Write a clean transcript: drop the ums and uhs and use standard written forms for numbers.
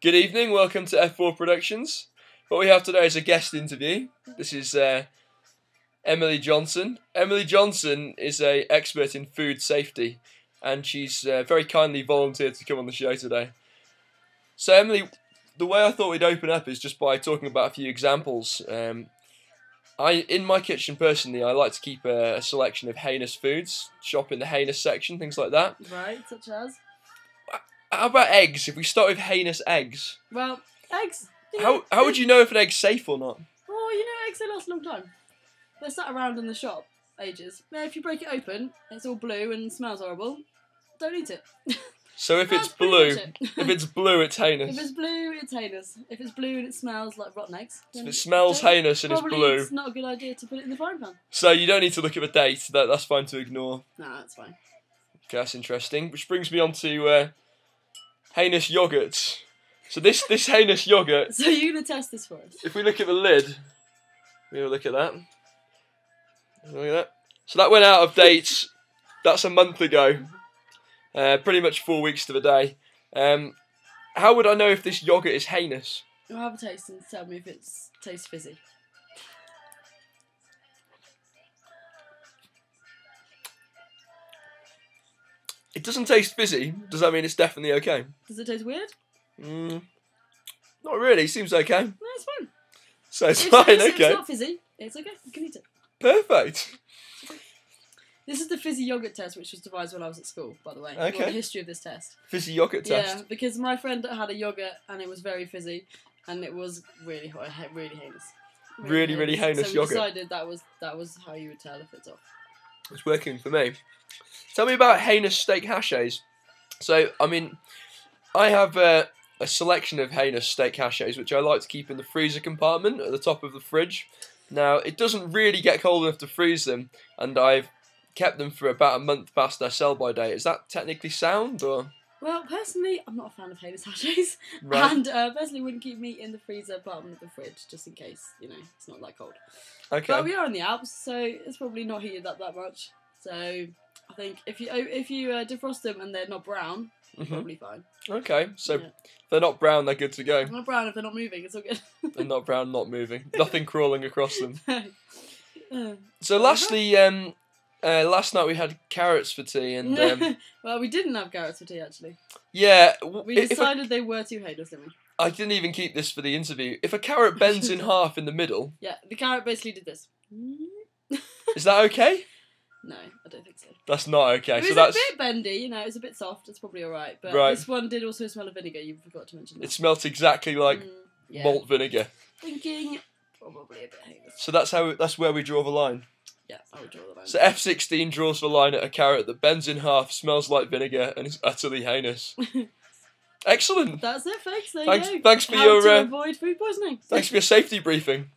Good evening, welcome to F4 Productions. What we have today is a guest interview. This is Emily Johnson. Emily Johnson is an expert in food safety, and she's very kindly volunteered to come on the show today. So Emily, the way I thought we'd open up is just by talking about a few examples. In my kitchen personally, I like to keep a selection of heinous foods, shop in the heinous section, things like that. Right, such as? How about eggs? If we start with heinous eggs. Well, eggs. How would you know if an egg's safe or not? Oh, eggs, they last a long time. They're sat around in the shop ages. Now, if you break it open, it's all blue and smells horrible. Don't eat it. So if it's blue, it's heinous. If it's blue, it's heinous. If it's blue and it smells like rotten eggs, if it smells heinous and it's blue, it's not a good idea to put it in the frying pan. So you don't need to look at the date. That's fine to ignore. Nah, that's fine. Okay, that's interesting. Which brings me on to heinous yogurts. So this heinous yogurt. So you're gonna test this for us? If we look at the lid, we have a look at that. Look at that. So that went out of date. That's a month ago. Pretty much 4 weeks to the day. How would I know if this yogurt is heinous? You'll have a taste and tell me if it tastes fizzy. It doesn't taste fizzy. Does that mean it's definitely okay? Does it taste weird? Not really. Seems okay. No, it's fine. So it's fine. Okay. It's not fizzy. It's okay. You can eat it. Perfect. This is the fizzy yogurt test, which was devised when I was at school, by the way. Okay. The history of this test. Fizzy yogurt test. Yeah, because my friend had a yogurt and it was very fizzy, and it was really heinous. Really heinous so we yogurt. decided that was how you would tell if it's off. It's working for me. Tell me about heinous steak hachés. So, I mean, I have a selection of heinous steak hachés, which I like to keep in the freezer compartment at the top of the fridge. Now, it doesn't really get cold enough to freeze them, and I've kept them for about a month past their sell-by date. Is that technically sound, or...? Well, personally, I'm not a fan of heinous hachés. Right. And personally wouldn't keep meat in the freezer compartment of the fridge, just in case, it's not that cold. Okay. But we are in the Alps, so it's probably not heated up that much. So I think if you defrost them and they're not brown, probably fine. Okay, so if they're not brown, they're good to go. They're not brown if they're not moving, it's all good. They're not brown, not moving. Nothing crawling across them. So lastly, last night we had carrots for tea, and well, we didn't have carrots for tea actually. Yeah, we decided they were too heinous, didn't we? I didn't even keep this for the interview. If a carrot bends in half in the middle, yeah, the carrot basically did this. Is that okay? No, I don't think so. That's not okay. It was a bit bendy, it's a bit soft. It's probably all right. But this one did also smell of vinegar. You forgot to mention that. It smelt exactly like malt vinegar. Thinking probably a bit heinous. So that's where we draw the line. Yeah, I would draw the line. So F16 draws the line at a carrot that bends in half, smells like vinegar, and is utterly heinous. Excellent. That's it, folks. There you go. Thanks for How to avoid food poisoning. Thanks for your safety briefing.